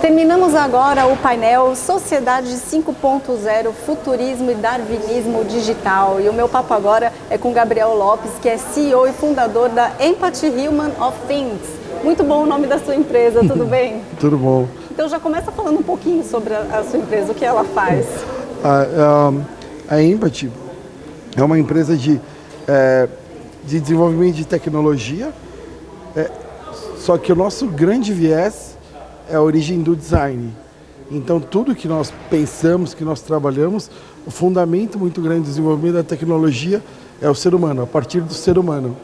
Terminamos agora o painel Sociedade 5.0, Futurismo e Darwinismo Digital. E o meu papo agora é com Gabriel Lopes, que é CEO e fundador da Empathy Human of Things. Muito bom o nome da sua empresa, tudo bem? Tudo bom. Então já começa falando um pouquinho sobre a sua empresa, o que ela faz. A Empathy é uma empresa de desenvolvimento de tecnologia, só que o nosso grande viés é a origem do design. Então, tudo que nós pensamos, que nós trabalhamos, o fundamento muito grande do desenvolvimento da tecnologia é o ser humano, a partir do ser humano,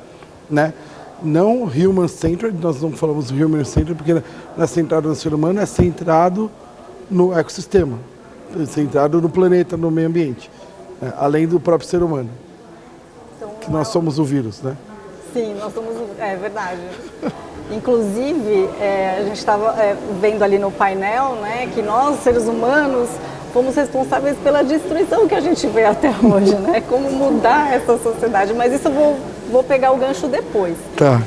né? Não human-centered, nós não falamos human-centered porque não é centrado no ser humano, é centrado no ecossistema, é centrado no planeta, no meio ambiente, né? Além do próprio ser humano, então, que nós somos o vírus, né? Sim, nós somos, é verdade. Inclusive, a gente estava vendo ali no painel, né, que nós, seres humanos, fomos responsáveis pela destruição que a gente vê até hoje, né? Como mudar essa sociedade, mas isso eu vou pegar o gancho depois. Tá.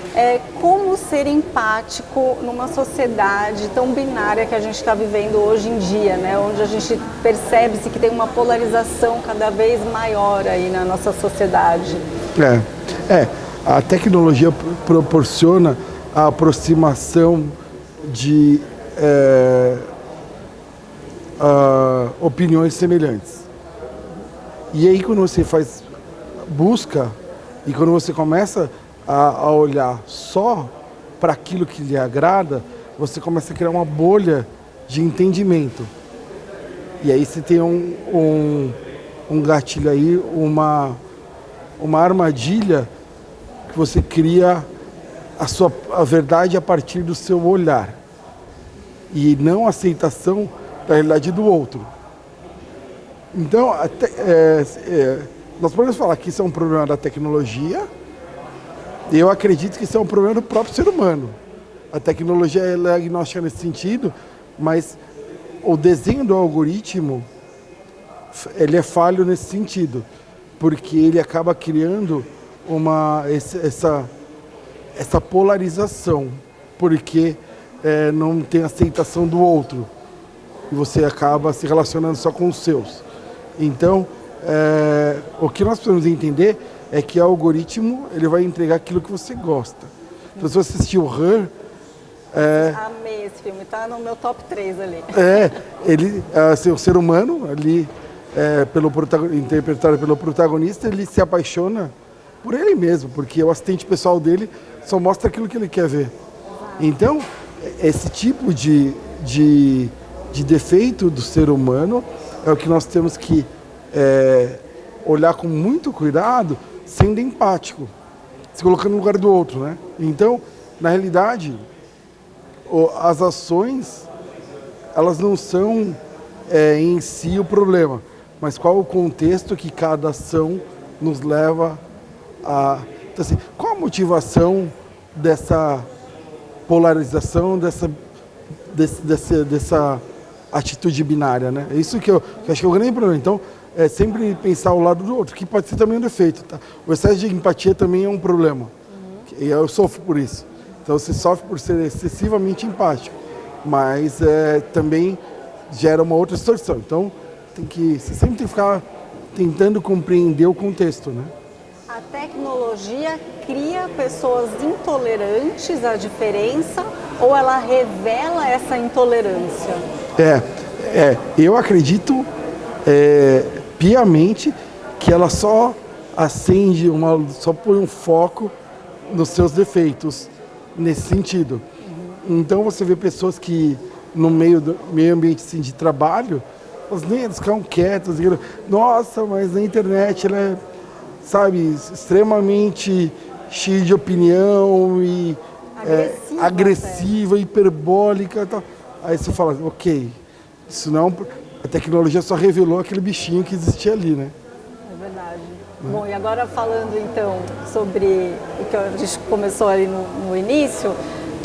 Como ser empático numa sociedade tão binária que a gente está vivendo hoje em dia, né? Onde a gente percebe-se que tem uma polarização cada vez maior aí na nossa sociedade. A tecnologia proporciona a aproximação de opiniões semelhantes. E aí quando você busca e quando você começa a olhar só para aquilo que lhe agrada, você começa a criar uma bolha de entendimento. E aí você tem um gatilho aí, uma armadilha que você cria a verdade a partir do seu olhar e não a aceitação da realidade do outro. Então, nós podemos falar que isso é um problema da tecnologia e eu acredito que isso é um problema do próprio ser humano. A tecnologia é agnóstica nesse sentido, mas o desenho do algoritmo ele é falho nesse sentido, porque ele acaba criando essa polarização, porque não tem aceitação do outro e você acaba se relacionando só com os seus. Então, o que nós precisamos entender é que o algoritmo ele vai entregar aquilo que você gosta. Então, se você assistiu Her... Amei esse filme, tá no meu top 3 ali. O ser humano, ali, interpretado pelo protagonista, ele se apaixona por ele mesmo, porque o assistente pessoal dele só mostra aquilo que ele quer ver. Então, esse tipo de defeito do ser humano é o que nós temos que olhar com muito cuidado, sendo empático, se colocando no lugar do outro, né? Então, na realidade, as ações, elas não são em si o problema, mas qual o contexto que cada ação nos leva então, assim, qual a motivação dessa polarização, dessa atitude binária, né? É isso que eu acho que é o grande problema. Então, é sempre pensar o lado do outro, que pode ser também um defeito, tá? O excesso de empatia também é um problema. E eu sofro por isso. Então, você sofre por ser excessivamente empático, mas também gera uma outra distorção. Então, você sempre tem que ficar tentando compreender o contexto, né? A tecnologia cria pessoas intolerantes à diferença ou ela revela essa intolerância? Eu acredito piamente que ela só acende, só põe um foco nos seus defeitos, nesse sentido. Então você vê pessoas que no meio ambiente assim, de trabalho, elas ficam quietas, nossa, mas na internet ela é, sabe, extremamente cheia de opinião e agressiva, hiperbólica e tal. Aí você fala, ok, isso não, a tecnologia só revelou aquele bichinho que existia ali, né? É verdade. Bom, e agora falando então sobre o que a gente começou ali no início,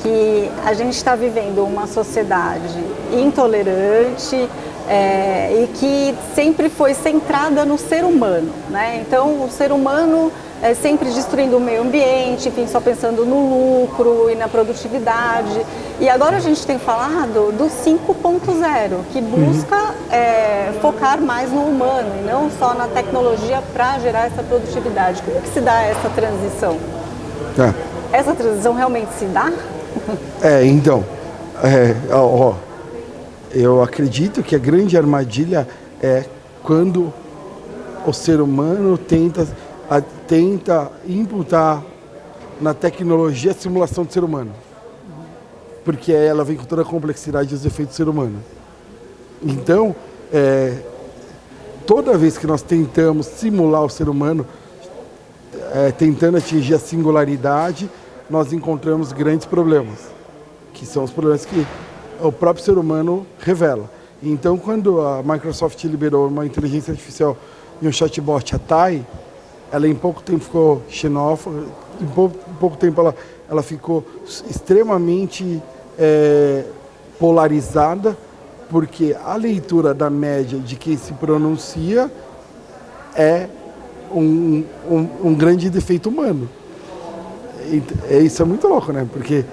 que a gente está vivendo uma sociedade intolerante, e que sempre foi centrada no ser humano, né? Então, o ser humano sempre destruindo o meio ambiente, enfim, só pensando no lucro e na produtividade. E agora a gente tem falado do 5.0, que busca focar mais no humano e não só na tecnologia para gerar essa produtividade. Como que se dá essa transição? Essa transição realmente se dá? Então, eu acredito que a grande armadilha é quando o ser humano tenta imputar na tecnologia a simulação do ser humano. Porque ela vem com toda a complexidade dos efeitos do ser humano. Então, toda vez que nós tentamos simular o ser humano, tentando atingir a singularidade, nós encontramos grandes problemas, que são os problemas que o próprio ser humano revela. Então, quando a Microsoft liberou uma inteligência artificial e um chatbot, a Tai, ela em pouco tempo ficou xenófoba, em pouco tempo ela ficou extremamente polarizada, porque a leitura da média de quem se pronuncia é um grande defeito humano. Isso é muito louco, né? Porque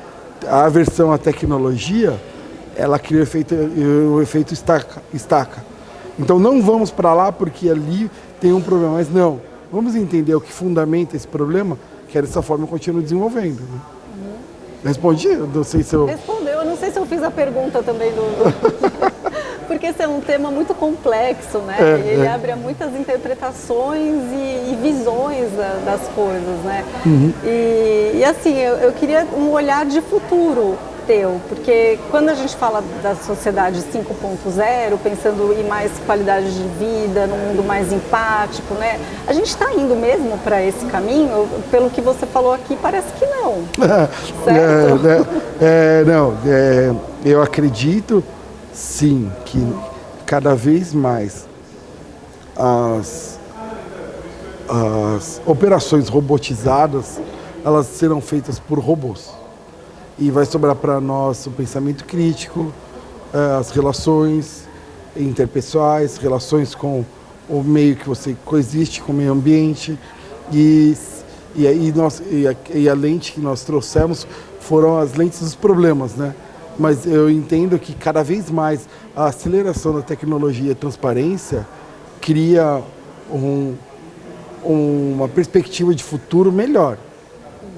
a aversão à tecnologia, ela cria o efeito estaca. Então não vamos para lá porque ali tem um problema, mas não. Vamos entender o que fundamenta esse problema, que dessa forma eu continuo desenvolvendo. Né? Respondi? Não sei se eu... Respondeu, eu não sei se eu fiz a pergunta também porque esse é um tema muito complexo, né? Ele abre a muitas interpretações e visões das coisas, né? E assim, eu queria um olhar de futuro teu, porque quando a gente fala da sociedade 5.0, pensando em mais qualidade de vida, num mundo mais empático, né? A gente está indo mesmo para esse caminho? Pelo que você falou aqui, parece que não. Certo? Eu acredito, sim, que cada vez mais as operações robotizadas, elas serão feitas por robôs. E vai sobrar para nós o pensamento crítico, as relações interpessoais, relações com o meio que você coexiste, com o meio ambiente. E a lente que nós trouxemos foram as lentes dos problemas, né? Mas eu entendo que cada vez mais a aceleração da tecnologia e a transparência cria uma perspectiva de futuro melhor.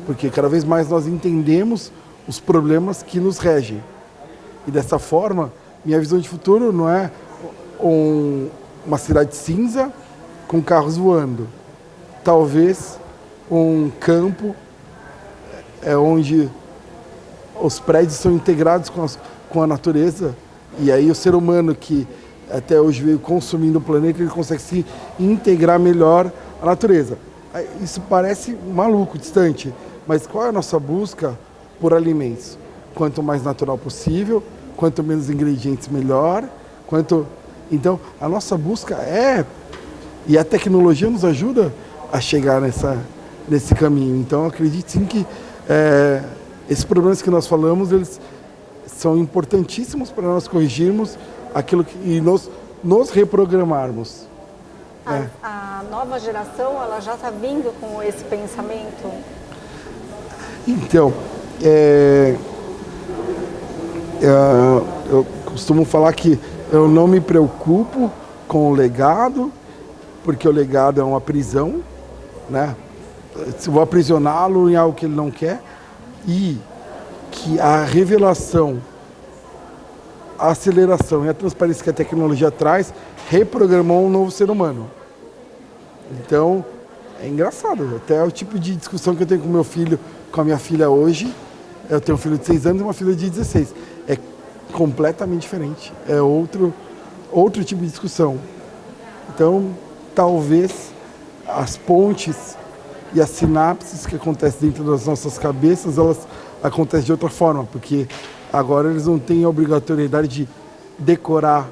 Porque cada vez mais nós entendemos os problemas que nos regem. E dessa forma, minha visão de futuro não é uma cidade cinza com carros voando. Talvez um campo onde os prédios são integrados com a natureza, e aí o ser humano que até hoje veio consumindo o planeta, ele consegue se integrar melhor à natureza. Isso parece maluco, distante, mas qual é a nossa busca por alimentos? Quanto mais natural possível, quanto menos ingredientes melhor, então a nossa busca e a tecnologia nos ajuda a chegar nesse caminho. Então acredito sim que esses problemas que nós falamos, eles são importantíssimos para nós corrigirmos e nos reprogramarmos. A nova geração, ela já está vindo com esse pensamento? Então, eu costumo falar que eu não me preocupo com o legado, porque o legado é uma prisão, né? Se vou aprisioná-lo em algo que ele não quer, e que a revelação, a aceleração e a transparência que a tecnologia traz reprogramou um novo ser humano. Então, é engraçado, até o tipo de discussão que eu tenho com meu filho, com a minha filha hoje. Eu tenho um filho de 6 anos e uma filha de 16. É completamente diferente, é outro tipo de discussão. Então, talvez as pontes e as sinapses que acontecem dentro das nossas cabeças, elas acontecem de outra forma, porque agora eles não têm a obrigatoriedade de decorar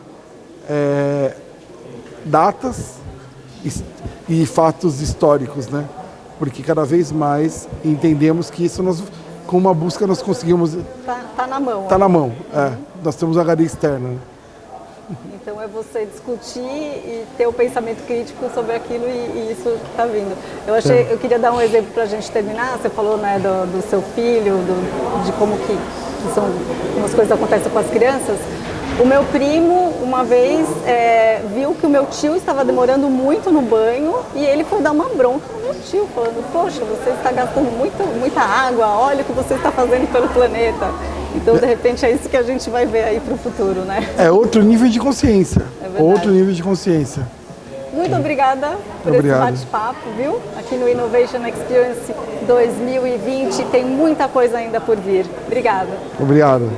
datas e fatos históricos, né? Porque cada vez mais entendemos que isso com uma busca nós conseguimos... Tá na mão. Tá na mão, Nós temos HD externa, né? Então é você discutir e ter o pensamento crítico sobre aquilo e isso que está vindo. Eu queria dar um exemplo para a gente terminar. Você falou, né, do seu filho, de como que são umas coisas que acontecem com as crianças. O meu primo, uma vez, viu que o meu tio estava demorando muito no banho e ele foi dar uma bronca no meu tio, falando: poxa, você está gastando muita água, olha o que você está fazendo pelo planeta. Então, de repente, é isso que a gente vai ver aí para o futuro, né? É outro nível de consciência. É verdade. Outro nível de consciência. Muito obrigada por esse bate-papo, viu? Aqui no Innovation Experience 2020 tem muita coisa ainda por vir. Obrigada. Obrigado.